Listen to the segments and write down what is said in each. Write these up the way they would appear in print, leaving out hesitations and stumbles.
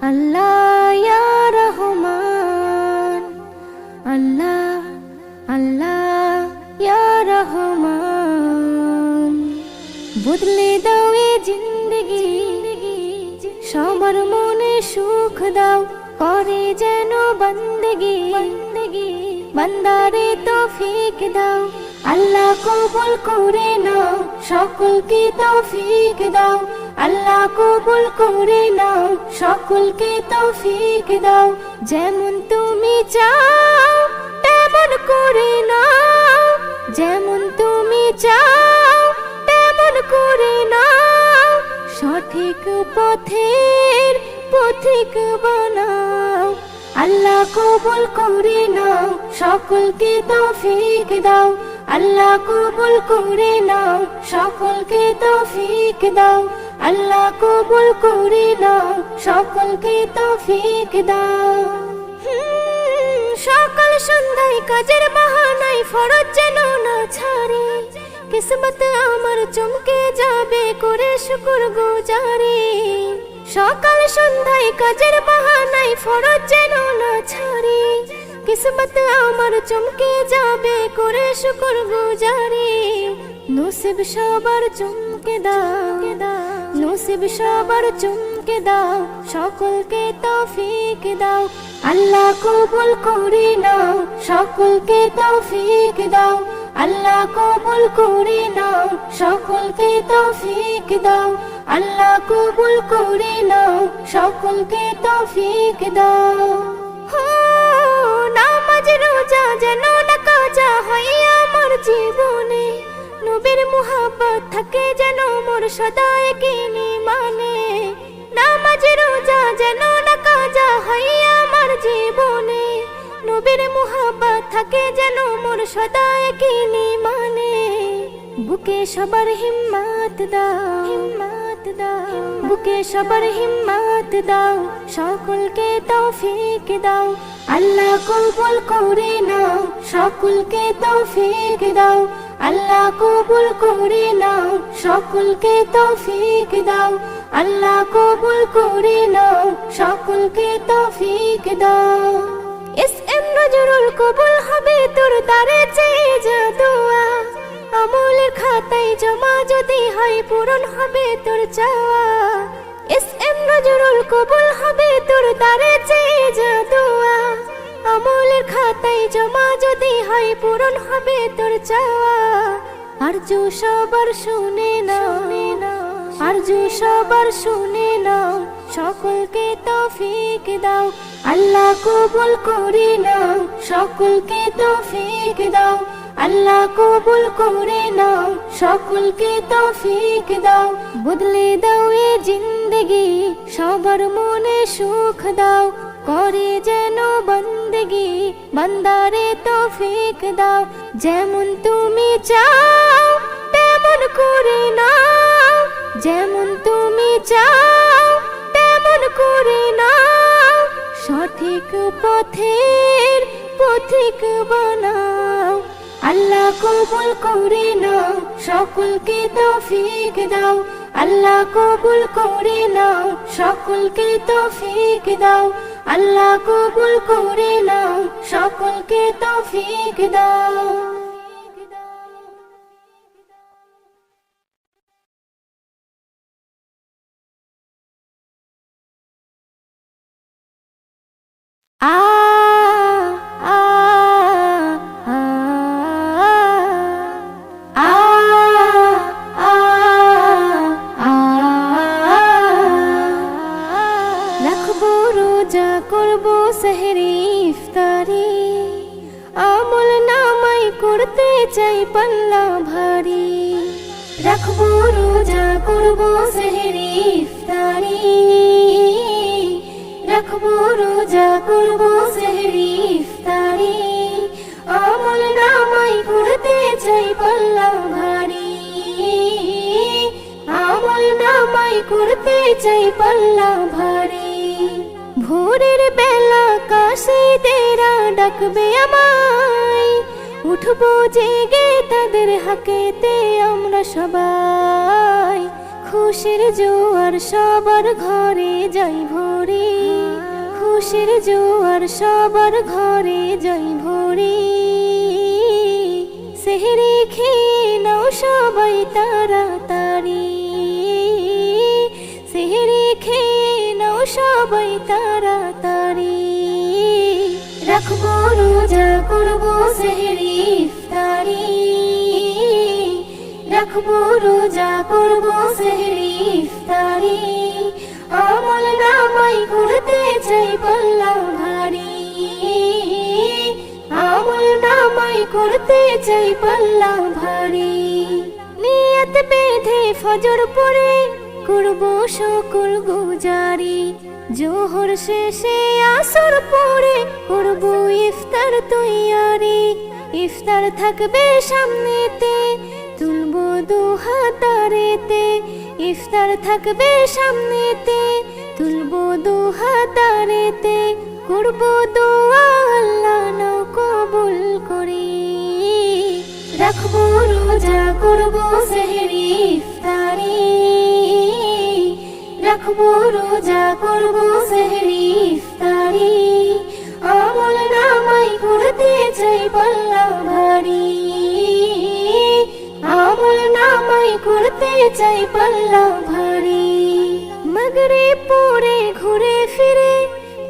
আল্লাহ ইয়া রহমান, আল্লাহ আল্লাহ ইয়া রহমান। বদলে দাও এ জিন্দেগি, সবার মনে সুখ দাও, করে যেন বন্দেগি, বান্দারে তৌফিক দাও। আল্লাহ কবুল করে নাও, সকলকে তৌফিক দাও। আল্লাহ কবুল করে নাও, সকলকে তৌফিক দাও। যেমন তুমি চাও তেমন করে নাও, যেমন তুমি চাও তেমন করে নাও। সঠিক পথের পথিক বানাও। আল্লাহ কবুল করে নাও, সকলকে তৌফিক দাও। আল্লাহ কবুল করে নাও, সকলকে তৌফিক দাও। আল্লাহ কবুল করে নাও, সকলকে তৌফিক দাও। সকাল সন্ধ্যায় কাজের বাহানায় ফরজ যেন না ছাড়ি, কিসমত আমার চমকে যাবে করে শুকর গুজারি। সকাল সন্ধ্যায় কাজের বাহানায় ফরজ যেন না ছাড়ি, কিসমত আমার চমকে যাবে করে শুকর গুজারি। নসিব সবার চমকে দাও, নসিব সবার চমকে দাও, সকলকে তৌফিক দাও। আল্লাহ কবুল করে নাও, সকলকে তৌফিক দাও। আল্লাহ কবুল করে নাও, সকলকে তৌফিক দাও। আল্লাহ কবুল করে নাও, সকলকে তৌফিক দাও। নামাজ রোজা যেন না কাজা হয় আমার জীবনে, নবীর মুহাব্বত থাকে যেন মোর সদা একই মানে। নামাজ রোজা যেন না কাজা হয় আমার জীবনে, নবীর মুহাব্বত থাকে যেন মোর সদা একই মানে। বুকে সবার হিম্মত দাও, হিম্মত দাও, বুকে সবার হিম্মত দাও, সকলকে তৌফিক দাও। আল্লাহ কবুল করে নাও, সকলকে তৌফিক দাও। আল্লাহ কবুল করে নাও, সকলকে তৌফিক দাও। আল্লাহ কবুল করে নাও, সকলকে তৌফিক দাও। এসএম নজরুল কবুল হবে তোর দ্বারে চেয়ে যা দোয়া, আমলের খাতায় জমা যদি হয় পূরণ হবে তোর চাওয়া। এসএম নজরুল কবুল হবে তোর দ্বারে চেয়ে যা দোয়া, আমলের খাতায় জমা যদি হয় পূরণ হবে তোর চাওয়া। আরজু সবার শুনে নাও, আরজু সবার শুনে নাও, সকলকে তৌফিক দাও। আল্লাহ কবুল করে নাও, সকলকে তৌফিক দাও। আল্লাহ কবুল করে নাও, সকলকে তৌফিক দাও। বদলে দাও এ জিন্দেগি, সবার মনে সুখ দাও, করে যেন বন্দেগি, বান্দারে তৌফিক দাও। যেমন তুমি চাও তেমন করে নাও, যেমন তুমি চাও তেমন করে নাও। সঠিক পথের পথিক বানাও। আল্লাহ কবুল করে নাও, সকলকে তৌফিক দাও। আল্লাহ কবুল করে নাও, সকলকে তৌফিক দাও। আল্লাহ কবুল করে নাও, সকলকে তৌফিক দাও। আ আ আ আ আ আ রাখবো রোজা করবো সেহরি ইফতারি, আমল নামাই করতে চাই পাল্লা ভারী। রাখবো রোজা করবো সেহরি ইফতারি, রাখবো রোজা করবো সেহরি ইফতারি, আমল নামাই করতে চাই পাল্লা ভারী। আমল নামাই করতে চাই পাল্লা ভারী। ভোরের বেলা কাশিদেরা ডাকবে আমায়, উঠবো জেগে তাদের হাকেতে আমরা সবাই। খুশির জোয়ার সবার ঘরে যাই ভরে। খুশির জোয়ার সবার ঘরে জয় ভরে, সেহরি খেয়ে নাও সবাই তাড়াতাড়ি, সেহরি খেয়ে নাও সবাই তাড়াতাড়ি। রাখবো রোজা করবো সেহরি ইফতারি, রাখবো রোজা করবো সেহরি ইফতারি। আমল নামাই করতে চাই পাল্লা ভারী, আমল নামাই করতে চাই পাল্লা ভারী। নিয়ত বেঁধে ফজর পড়ে করবো শুকর গুজারি, জোহর শেষে আসর পড়ে করবো ইফতার তৈয়ারি। ইফতার থাকবে সামনেতে তুলবো দুহাতারেতে, ইফতার থাকবে সামনেতে তুলবো দুহাতারেতে। করবো দোয়া আল্লাহ নাও কবুল করি, রাখবো রোজা করবো সেহরি ইফতারি, রাখবো রোজা করবো সেহরি ইফতারি। আমল নামাই করতে চাই পাল্লা ভারী, আমল নামাই করতে চাই পাল্লা ভারী। মাগরিব পড়ে ঘুরে ফিরে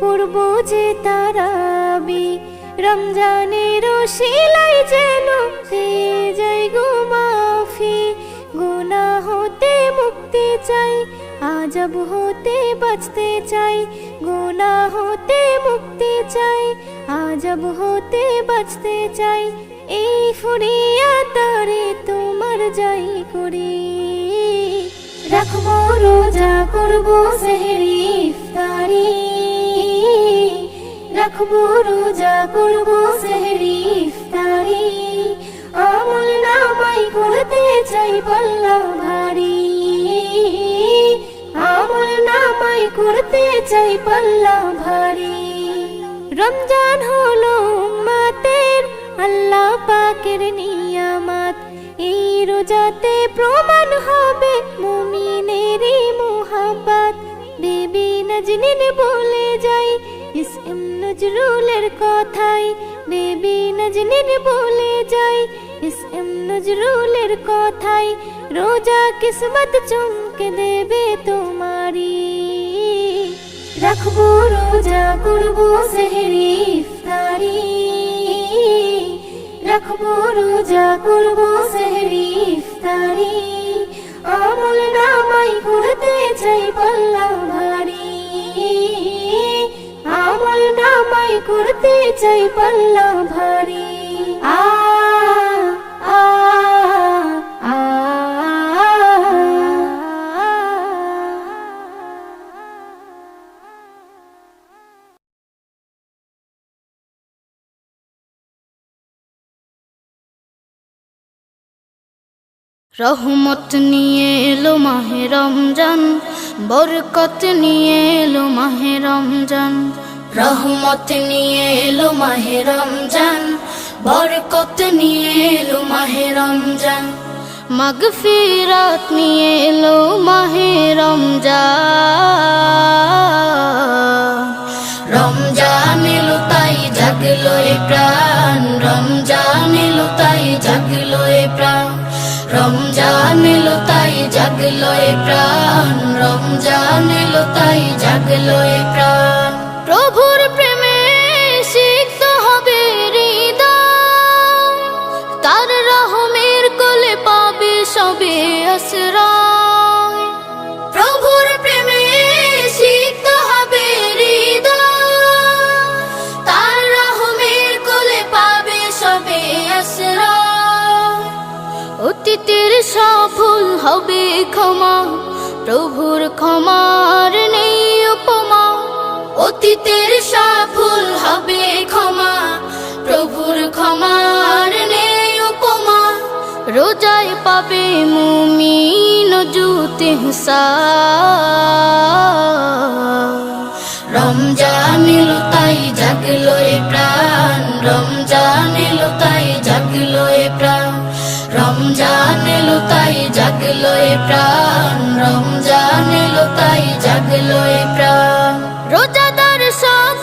পড়বো যে তারাবি, রমজানের শিলাই যেন পেয়ে যাই গো মাফি। গুনাহ হতে মুক্তি চাই, আজব হতে বাঁচতে চাই, গুনাহ হতে মুক্তি চাই, আজব হতে বাঁচতে চাই। এই ফরিয়াদারে তোমার যাই করি, রাখবো রোজা করবো সেহরি ইফতারি, রাখবো রোজা করবো সেহরি ইফতারি। আমল নামাই করতে চাই পাল্লা ভারী, আমল নামাই করতে চাই পাল্লা ভারী। রমজান হলো উম্মতের আল্লাহ পাকের নিয়ামত, এই রোজাতে প্রমাণ হবে মুমিনেরই মুহাব্বত। বেবি নজনীন বলে যাই ইসএম নজরুলের কথাই, বেবি নজনীন বলে যাই ইসএম নজরুলের কথাই। রোজা কিসমত চমকে দেবে তোমারি, রাখবো রোজা করবো সেহরি ইফতারি, রাখবো রোজা করবো সেহরি ইফতারি। আমল নামাই করতে চাই পাল্লা ভারী, আমল নামাই করতে চাই পাল্লা ভারী। আ আ আ রহমত নিয়ে এলো মাহে রমজান, বরকত নিয়ে এলো মাহে রমজান। রহমত নিয়ে এলো মাহে রমজান, বরকত নিয়ে এলো মাহে রমজান। মাগফিরাত নিয়ে এলো মাহে রমজান। রমজান এলো তাই জাগলো এ প্রাণ, রমজান এলো তাই জাগলো এ প্রাণ। রমজান এলো তাই জাগলো এ প্রাণ, রমজান এলো তাই জাগলো এ প্রাণ। প্রভুর প্রেমে সিক্ত হবে হৃদয়, তার রহমের কোলে পাবে সবে আশ্রয়। প্রভুর প্রেমে সিক্ত হবে হৃদয়, তার রহমের কোলে পাবে সবে আশ্রয়। অতীতের সফল হবে ক্ষমা, প্রভুর ক্ষমার নেই উপমা। অতীতের সফল হবে ক্ষমা, প্রভুর ক্ষমার নেই উপমা। রোজায় পাবে মুমিন জুতে হিসাব। রমজান এলো তাই জাগলো এ প্রাণ, রমজান এলো তাই জাগলো এ প্রাণ। রমজান এলো তাই জাগলো এ প্রাণ, রমজান এলো তাই জাগলো এ প্রাণ। রোজাদার সব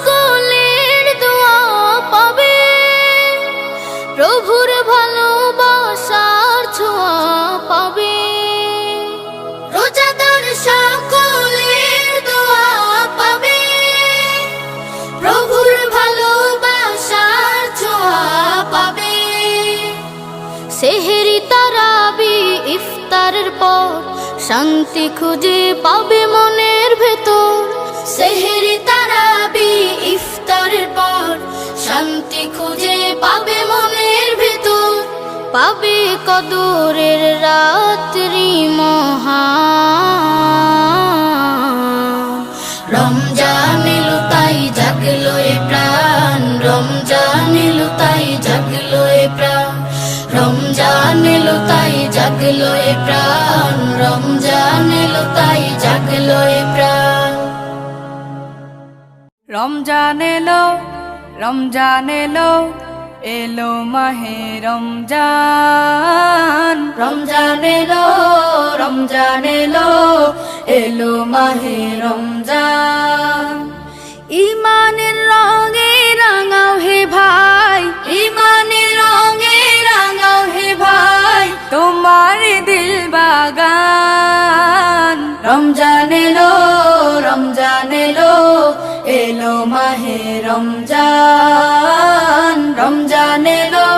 শান্তি খুঁজে পাবে মনের ভেতর, সেহরি তারাবি ইফতারের পর শান্তি খুঁজে পাবে মনের ভেতর, পাবে কদরের রাত্রি মহান। রমজান এলো তাই জাগলো এ প্রাণ, রমজান এলো তাই জাগলো এ প্রাণ, রমজান এলো তাই জাগলো এ প্রাণ, রমজান এলো তাই জাগলো এ প্রাণ। রমজান এলো, রমজান এলো, এলো মাহে রমজান। রমজান এলো, রমজান এলো, এলো মাহে রমজান। ইমানের রঙে রাঙাও হে ভাই, ইমানের রঙে রাঙাও হে ভাই, তোমার দিল বাগান। রমজান এলো, রমজান এলো, এলো মাহে রমজান। রমজান এলো,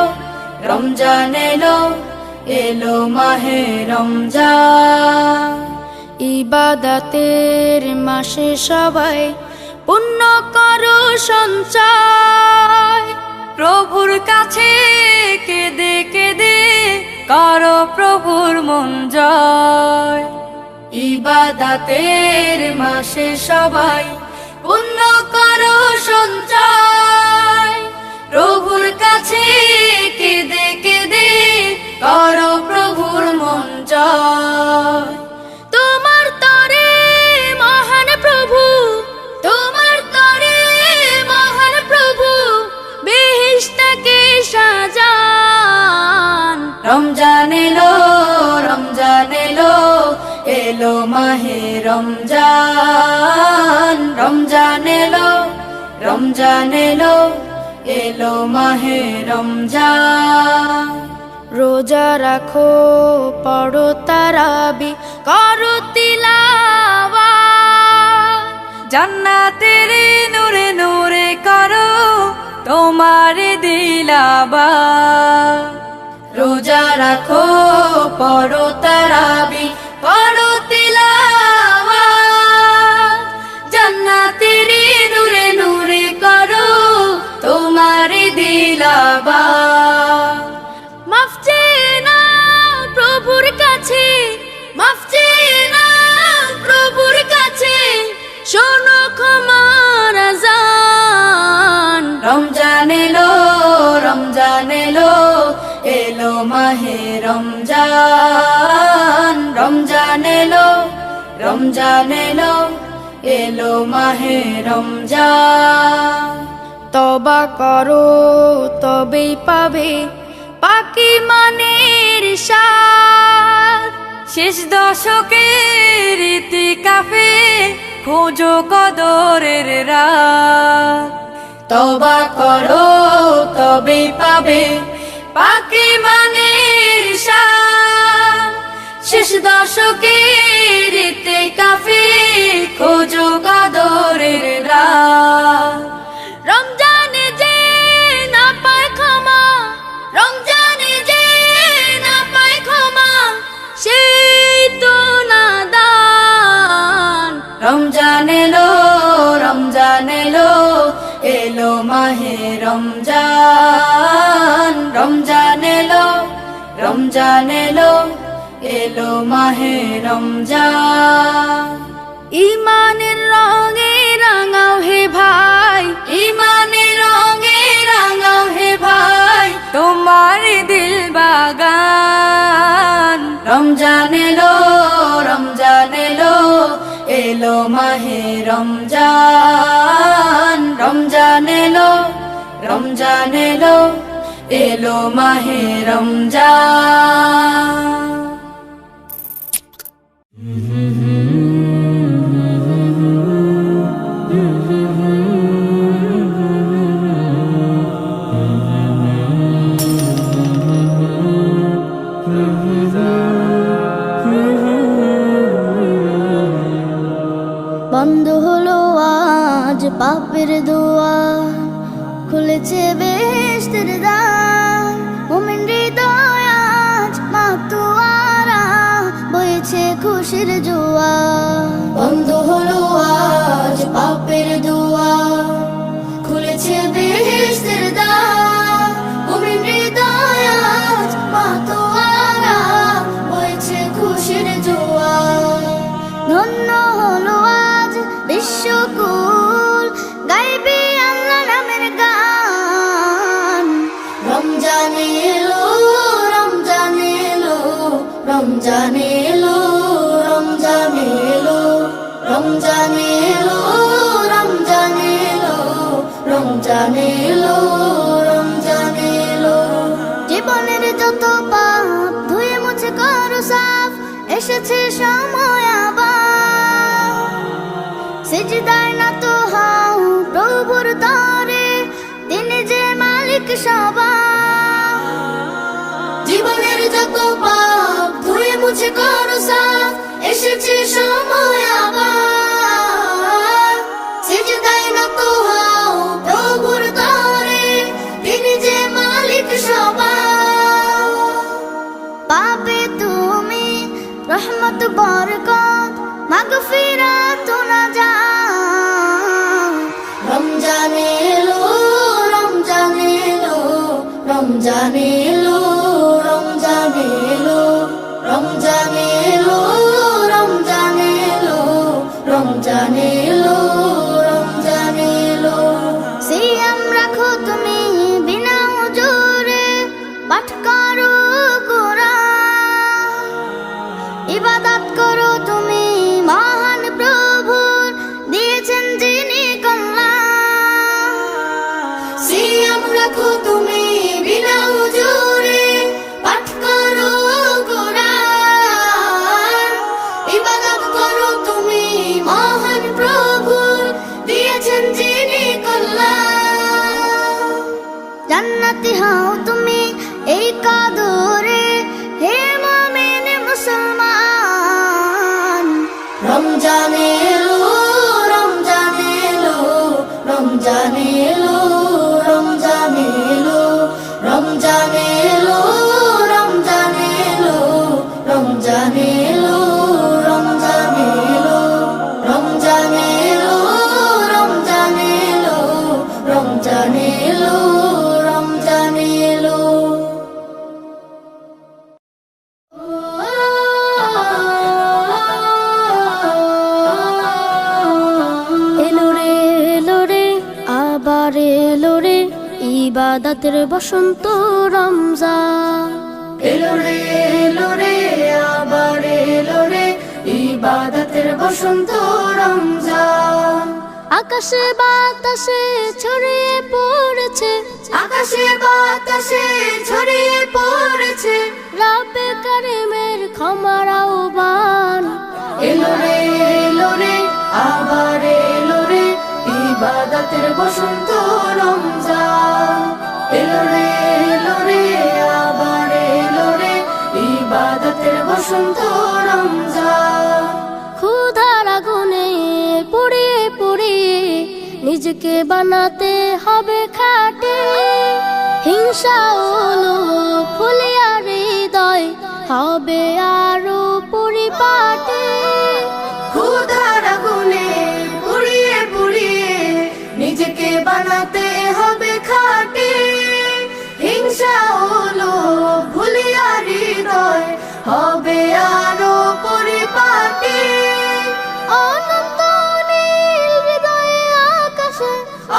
রমজান এলো, এলো মাহে রমজান। ইবাদতের মাসে সবাই পুণ্য করো সঞ্চয়, প্রভুর কাছে কেঁদে কেঁদে করো প্রভুর মন জয়। ইবাদতের মাসে সবাই পুণ্য করো সঞ্চয়, প্রভুর কাছে কেঁদে কেঁদে করো প্রভুর মন জয়। তোমার তরে মহান প্রভু, তোমার তরে মহান প্রভু বেহেশতকে সাজান। রমজান এলো, রমজান এলো, এলো মাহে রমজান। রমজান এলো, রমজান এলো, এলো মাহে রমজান। রোজা রাখো, পড়ো তারাবি, করো তিলাওয়াত, জান্নাতের নূরে নূরে করো তোমার দিলাবাত। রোজা রাখো, পড়ো তারাবি, পড়ো তিলাওয়াত, জান্নাতের নূরে নূরে করো তোমার দিলাবাত। মাফ চেয়ে নাও প্রভুর কাছে, মাফ চেয়ে নাও প্রভুর কাছে, শোনো ক্ষমার আযান। রমজান এলো, রমজান এলো, এলো মাহে রমজান। রমজান এলো, রমজান এলো, এলো মাহে রমজান। তবা করো তবেই পাবে পাকি মানের সাথ, শেষ দশকের ইতিকাফে খোঁজো কদরের রাত। তওবা করো তবেই পাবে পাকি মানের শান, শেষ দশকের ইতিকাফে খোঁজো কদরের রাত। রমজানে যে না পায় ক্ষমা, রমজানে যে না পায় ক্ষমা, সেই তো নাদান। রমজান এলো, রমজান এলো, এলো মাহে রমজান। রমজান এলো, রমজান এলো, এলো মাহে রমজান। ইমানের রঙে রাঙাও হে ভাই, ইমানের রঙে রাঙাও হে ভাই, তোমার দিল বাগান। রমজান এলো, রমজান এলো, এলো মাহে রমজান। রমজান এলো, রমজান এলো, এলো মাহে রমজান। বন্ধ হলো আজ পাপের দোয়ার, খুলেছে বেহেশতের দ্বার। মুমিন হৃদয় আজ মাতোয়ারা, বয়ে বইছে খুশির জোয়ার। বন্ধ হলো আজ পাপের দুয়ার, খুলেছে বেহেশতের দ্বার। মুমিন হৃদয় আজ মাতোয়ারা, বইছে খুশির জোয়ার। ধন্য হলো আজ বিশ্বকুল, গাইবে আল্লাহ নামের গান। রমজান এলো, রমজান এলো, রমজান এলো, রমজান এলো, রমজান এলো, রমজান এলো, রমজান এলো, রমজান এলো। জীবনের যত পাপ ধুয়ে মুছে করো সাফ, এসেছে সময় আবার। সিজদায় নত হও প্রভুর তরে, তিনি যে মালিক সবার। জীবনের যত পাপ ধুয়ে মুছে করো সাফ, এসেছে সময় আবার। সিজদায় নত হও প্রভুর তরে, তিনি যে মালিক সবার। পাবে তুমি রহমত বরকত, মাগফিরাত নাজাত। রমজান এলো, রমজান এলো, রমজান এলো, রমজান এলো, রমজান এলো, রমজান এলো, রমজান এলো, রমজান এলো। সিয়াম রাখো তুমি বিনা উজুরে, পাঠ করো কুরআন। ইবাদত করো তুমি মহান প্রভুর, দিয়েছেন যিনি কল্যাণ। সিয়াম রাখো তুমি বিনা হুজুরে, পাঠ করো কুরআন। ইবাদত করো তুমি মহান প্রভুর, দিয়েছেন যিনি কল্যাণ। জান্নাতি হও তুমি এই কদরে, হে মুমিন মুসলমান। রমজান এলো, রমজান এলো, রমজান এলো, রমজান এলো, রমজান এলো, রমজান এলো, রমজান এলো, রমজান এলো, রমজান এলো, রমজান এলো, রমজান এলো, রমজান এলো। এলো রে এলো রে আবার এলো রে, ইবাদতের বসন্ত রমজান। এলো রে এলো রে আবার এলো রে, ইবাদতের বসন্ত রমজান। আকাশে বাতাসে ছড়িয়ে পড়েছে, আকাশে বাতাসে ছড়িয়ে পড়েছে, রব্বে কারিমের ক্ষমার আহ্বান। এলো রে আবার এলো রে, ইবাদতের বসন্ত রমজান। এলো রে আবার এলো রে, ইবাদতের বসন্ত রমজান। ক্ষুধার আগুনে পুড়িয়ে পুড়িয়ে নিজেকে বানাতে হবে খাঁটি। হিংসা হলো ফুলিয়া হৃদয়, হবে আরো পরিপাটি। ক্ষুধার আগুনে পুড়িয়ে পুড়িয়ে নিজেকে বানাতে হবে খাঁটি। হিংসা হলো ভুলিয়া হৃদয়, হবে আরো পরিপাটি। অনন্ত নীল হৃদয়ে আকাশে,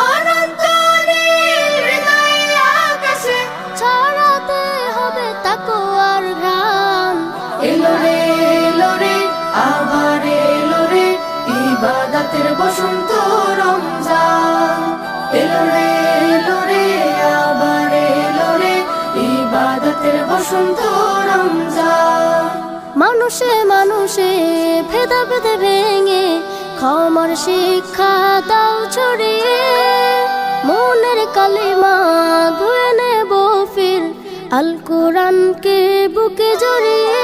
অনন্ত নীল হৃদয়ে আকাশে ছড়াতে হবে তাকওয়ার ঘ্রাণ। এলো রে আবার এলো রে, ইবাদতের বসন্ত রমজান। এলো রে আবার এলো রে, ইবাদতের বসন্ত রমজান। মানুষে মানুষে ভেদাভেদ ভেঙে ক্ষমার শিক্ষা দাও ছড়িয়ে। মনের কালিমা ধুয়ে নেব ফির, আল কোরআনকে বুকে জড়িয়ে।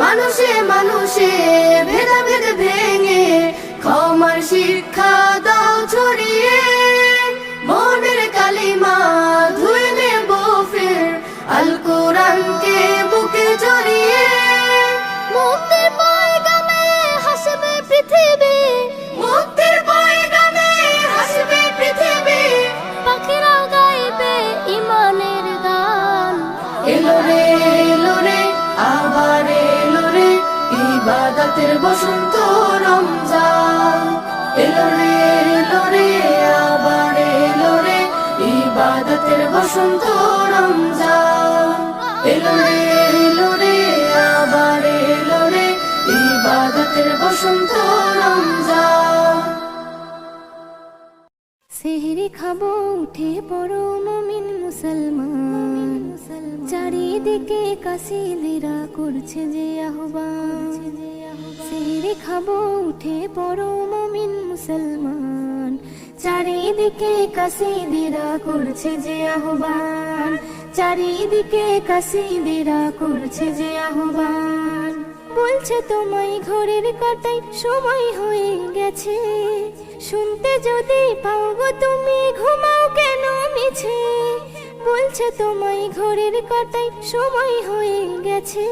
মানুষে মানুষে ভেদাভেদ ভেঙে ক্ষমার শিক্ষা দাও ছড়িয়ে। মনের কালিমা ধুয়ে নেব ফির, আল কোরআনকে বুকে জড়িয়ে। মুক্ত এলো রে এলো রে আবার এলো রে ইবাদতের বসন্ত রমজান এলো রে এলো রে আবার এলো রে ইবাদতের বসন্ত রমজান সেহরি খাবো উঠে পড়ো মুমিন মুসলমান চারিদিকে কাসিদেরা করছে যে আহ্বান সেহরি খাবো উঠে পড়ো মুমিন মুসলমান চারিদিকে কাসিদেরা করছে যে আহ্বান চারিদিকে কাসিদেরা করছে যে আহ্বান বলছে তোমায় ঘরের কাটাই সময় হয়ে গেছে শুনতে যদি পাও গো তুমি ঘুমাও কেন মিছে বলছে তোমায় ঘরের কাটাই সময় হয়ে গেছে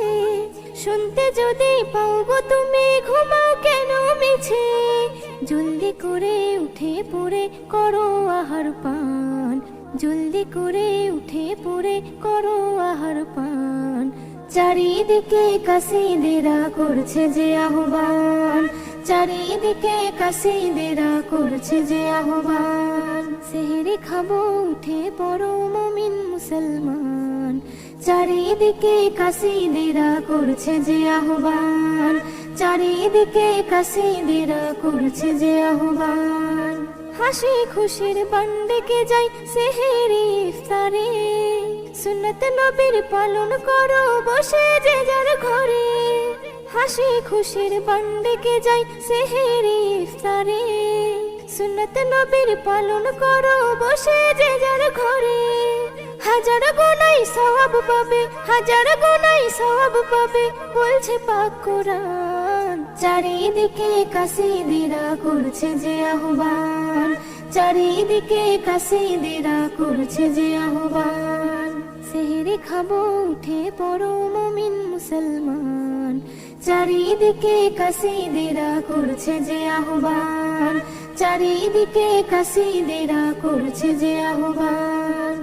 শুনতে যদি পাও গো তুমি ঘুমাও কেন মিছে জলদি করে উঠে পড়ে করো আহার পান জলদি করে উঠে পড়ে করো আহার পান চারিদিকে কাসিদেরা করছে যে আহ্বান চারিদিকে কাসিদেরা করছে যে আহ্বান সেহরি খাবো উঠে পড়ো মুমিন মুসলমান চারিদিকে কাসিদেরা করছে যে আহ্বান চারিদিকে কাসিদেরা করছে যে আহ্বান হাসি খুশির বান্ডেকে যাই সেহরি ইফতারে সুন্নত নবীর পালন করো বসে যে যার ঘরে হাসি খুশির বান্ডেকে যাই সেহরি ইফতারে সুন্নত নবীর পালন করো বসে যে যার ঘরে হাজার গুনাই সওয়াব পাবে হাজার গুনাই সওয়াব পাবে বলছে পাক কোরআন চারিদিকে কাসিদেরা করছে যে আহ্বান চারিদিকে কাসিদেরা করছে যে আহ্বান সেহরি খাবো উঠে পড়ো মুমিন মুসলমান চারিদিকে কাসিদেরা করছে যে আহ্বান চারিদিকে কাসিদেরা করছে যে আহ্বান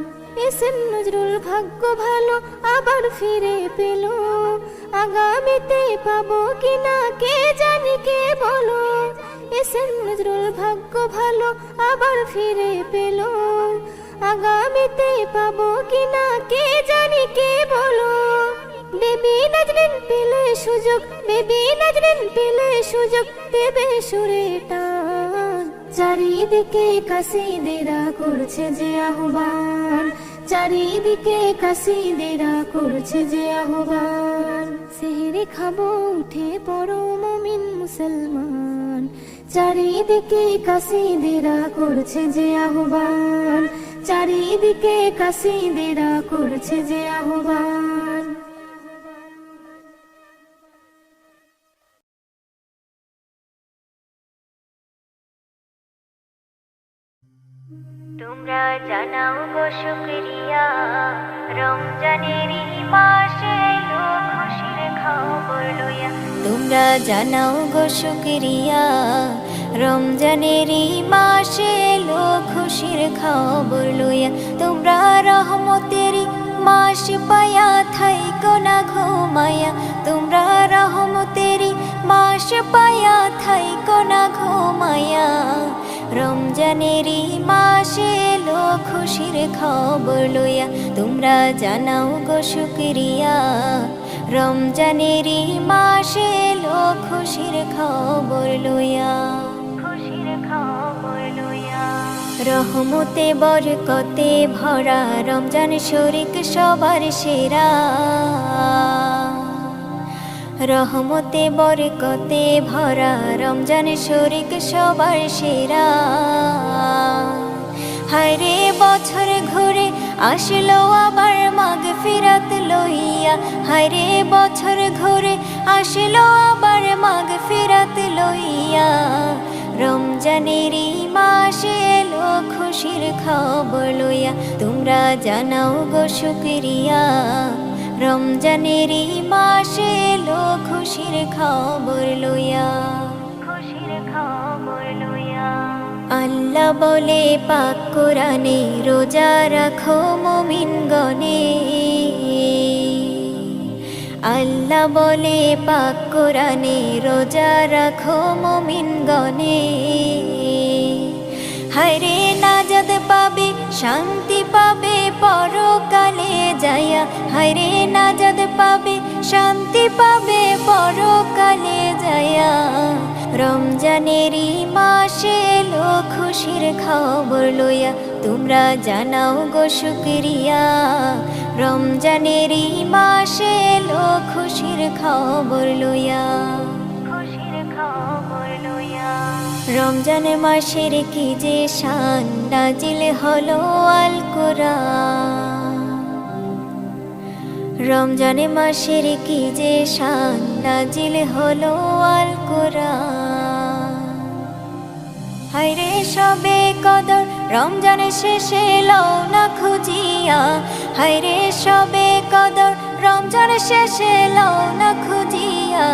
এসেন নজরুল ভাগ্য ভালো আবার ফিরে পেল আগামীতে পাবো কিনা কে জানি কে বলো এসেন নজরুল ভাগ্য ভালো আবার ফিরে পেল আগামীতে পাবো কিনা কে জানি কে বলো বেবি নাজরিন পেলে সুযোগ বেবি নাজরিন পেলে সুযোগ দেবে সুরে টান চারিদিকে কাসিদেরা করছে যে আহ্বান চারিদিকে কাসিদেরা করছে যে আহ্বান সেহরি খাবো উঠে পড়ো মুমিন মুসলমান চারিদিকে কাসিদেরা করছে যে আহ্বান চারিদিকে কাসিদেরা করছে যে আহ্বান তোমরা জানাও গো শুকরিয়া রমজানের এই মাসে এলো খুশির খবর লইয়া তোমরা জানাও গো শুকরিয়া রমজানের এই মাসে এলো খুশির খবর লইয়া তোমরা রহমতের মাস পায়া থাইকো না ঘুমায়া তোমরা রহমতের মাস পায়া থাইকো না ঘুমায়া রমজানের মাসে এলো খুশির খবর লইয়া তোমরা জানাও গো শুকরিয়া রমজানের মাসে এলো খুশির খবর লইয়া খুশির খবর লইয়া রহমতে বরকতে ভরা রমজান শরীক সবার সেরা রহমতে বরকতে ভরা রমজান শরীক সবার সেরা হায়রে বছর ঘুরে আসলো আবার মাগফিরাত লইয়া হায়রে বছর ঘুরে আসলো আবার মাগফিরাত লইয়া রমজানের মাসে এলো খুশির খবর লইয়া তোমরা জানাও গো শুকরিয়া রমজানের মাসে এলো খুশির খবর লইয়া খুশির খবর লইয়া আল্লাহ বলে পাক কোরআনে রোজা রাখো মুমিন গণে আল্লাহ বলে পাক কোরআনে রোজা রাখো মুমিন গণে হায়রে নাজাত পাবে শান্তি পাবে পরকালে যায়া হায়রে নাজাত পাবে শান্তি পাবে পরকালে যায়া রমজানেরই মাসে এলো খুশির খবর লইয়া তোমরা জানাও গো শুকরিয়া রমজানেরই মাসে এলো খুশির খবর লইয়া রমজান মাসের কি যে শান নাজিল হলো আল কোরআন রমজান মাসের কি যে শান নাজিল হলো আল কোরআন হায়রে সবে কদর রমজান শেষে লও না খুঁজিয়া হায়রে সবে কদর রমজান শেষে লও না খুঁজিয়া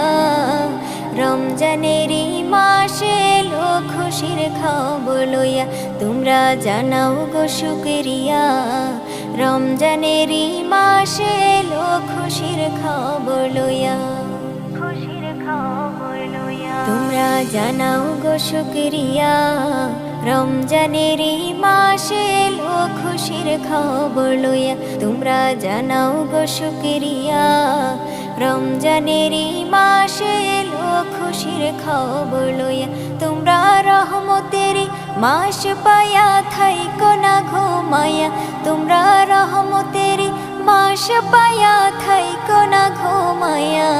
রমজানেরই মাসে এলো খুশির খবর লইয়া তোমরা জানাও গো শুকরিয়া রমজানেরই মাসে এলো খুশির খবর লইয়া তোমরা জানাও গো শুকরিয়া রমজানেরই মাসে এলো খুশির খবর লইয়া তোমরা জানাও গো শুকরিয়া রমজানেরই মাসে এলো খুশির খবর লইয়া তোমরা রহমতেরই মাস পায়া থাইকো না ঘুমায়া তোমরা রহমতেরই মাস পায়া থাইকো না ঘুমায়া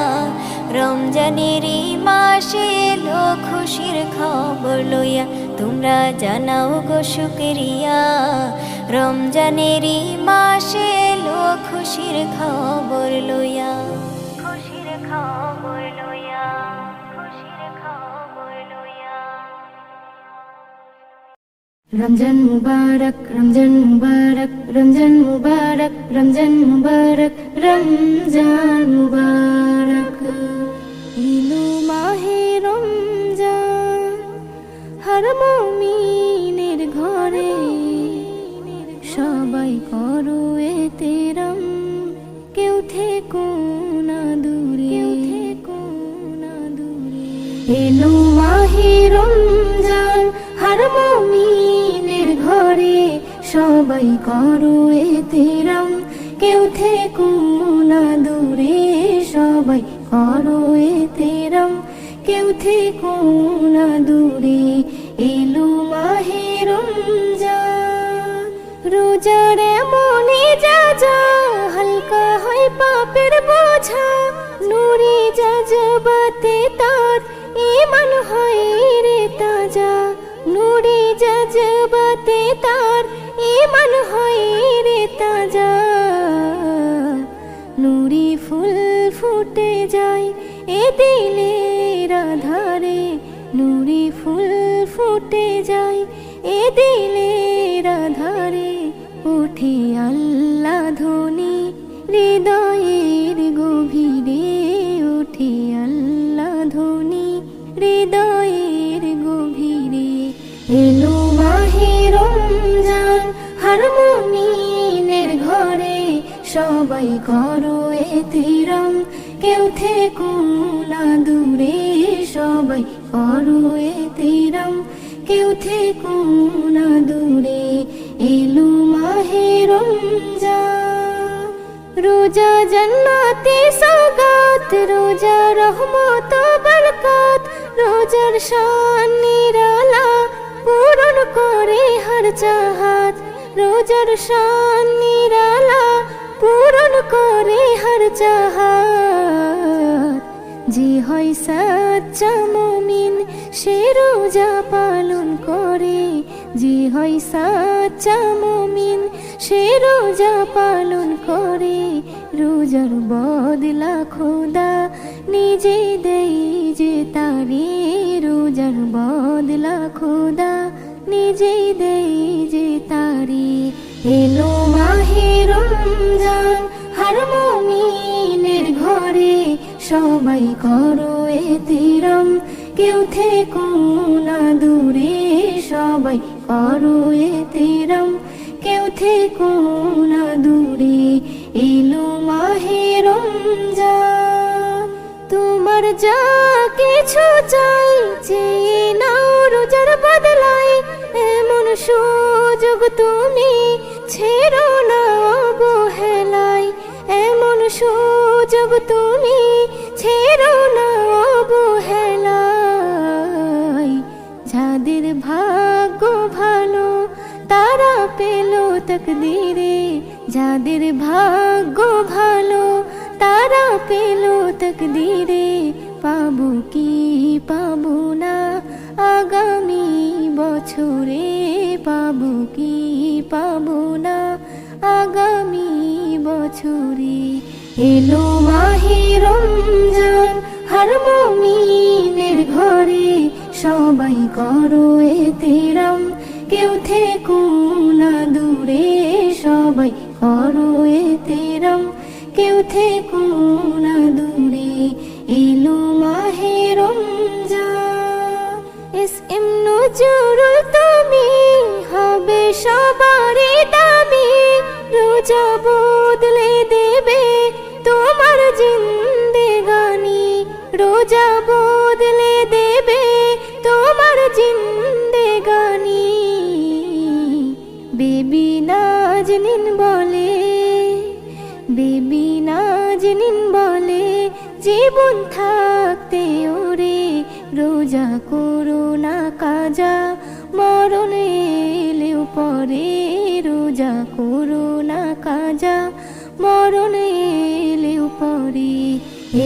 রমজানেরই মাসে এলো খুশির খবর লইয়া তোমরা জানাও গো শুকরিয়া রমজানেরই মাসে এলো খুশির খবর লইয়া রমজান মুবারক রমজান মুবারক রমজান মুবারক রমজান মুবারক রমজান মুবারক ইলু মাহে রমজান হর মুমিনের ঘরে সবাই করো এতেরম কেউ থেকো না দূরে এলো মাহে রমজান হর মুমিনের ঘরে সবাই করো এতেরম কেউ থেকো না দূরে সবাই করো এতেরম কেউ থেকো না দূরে এলো মাহে রমজান রোজার মনে যা যা হালকা হয় পাপের বোঝা নুরি জজবাতে তার ঈমান হয় রে তাজা নুরি জজবাতে তার ঈমান হয় রে তাজা নুরি ফুল ফুটে যায় এ দিলের আধারে নুরি ফুল ফুটে যায় এ দিলের আধারে ওঠে আল্লাহ ধ্বনি হৃদয়ের গভীরে ওঠে আল্লাহ ধ্বনি হৃদয়ের গভীরে এলো মাহে রমজান হর মুমিনের ঘরে সবাই করো এতেরম কেউ থেকো না দূরে সবাই করো এতেরম কেউ থেকো না দূরে এলো মাহে রমজান রোজা জান্নাতে সওগাত রোজা রহমত বরকত রোজার শান নিরালা পূরণ করে হর চাহাত রোজার শান নিরালা পূরণ করে হর চাহাত যে হয় সচ্চা মুমিন সে রোজা পালন করে যে হয় সচ্চা মুমিন সে রোজা পালন করে রোজার বদলা খোদা নিজে দেই যে তারে রোজার বদলা খোদা নিজে দেই যে তারে এলো মাহে রমজান হর মুমিনের ঘরে সবাই করো এতেরম কেউ থেকো না দূরে সবাই করো এতেরম কেউ থেকো না দূরে এলো মাহে রমজান তোমার যা কিছু চাই চেয়ে নাও রোজার বদলায় এমন তুমি ছেড়ো না অবহেলায়, এমন সুযোগ তুমি ছেড়ো না অবহেলায়। যাদের ভাগ্য ভালো তারা পেল তকদিরে, যাদের ভাগ্য ভালো তারা পেল তকদিরে। পাবো কি পাবো না আগামী বছরে, পাবো কি পাবো না আগামী বছরে। এলো মাহে রমজান হর মুমিনের ঘরে, সবাই করো এহতেরাম কেউ থেকো না দূরে, সবাই করো এহতেরাম কেউ থেকো না দূরে। এলো মাহে রমজান। এসএম নজরুল তুমি হবে সবারই দামি, রোজা বদলে দেবে তোমার জিন্দেগানি, রোজা বদলে দেবে তোমার জিন্দেগানি। বেবি নাজনীন বলে, বেবি নাজনীন বলে, জীবন থাকতে ওরে রোজা করো না কাজা, মরণ এলেও পরে রোজা করো না কাজা, মরণ এলেও পরে।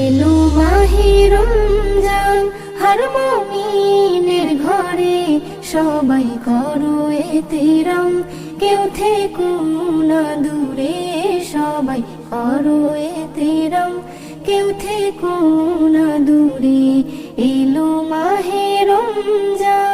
এলো মাহে রমজান হর মুমিনের ঘরে, সবাই করো এহতেরাম কেউ থেকো না দূরে, সবাই করো এহতেরাম কেউ থেকো না দূরে। এলো মাহে রমজান।